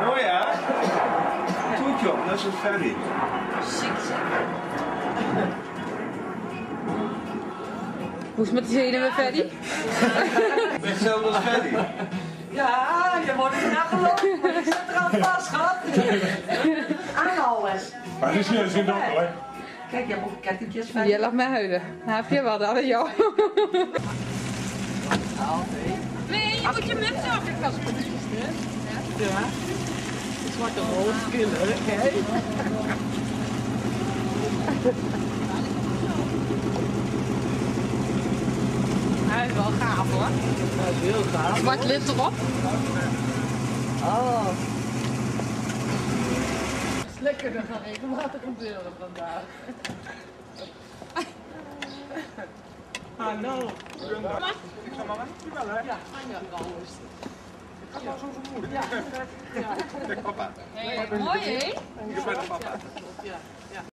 Mooi hè? Goed joh, dat is het Ferry. Hoe is het met die zenuwen, Ferry? Ben je hetzelfde als Ferry? Ja, je wordt er nou gelopen, maar ik zit er al vast, schat. Aanhouden. Maar het is niet eens in donker, hè? Kijk, je hebt ook kettingjes van. Jij laat mij huilen. Nou, heb je wat aan jou? Nee, je moet je muts af. Ja. Zwarte rolskillen, hè? Hij is wel gaaf hoor. Dat is heel gaaf. Zwart lint erop. Oh. Het is lekkerder dan regelmatig gebeuren vandaag. Hallo. Ik zal maar wel, hè? Ja, alles. Ik ga wel zo vermoeden. Ja. Kijk, papa. Hey, mooi hè? Ik ben de papa. Ja.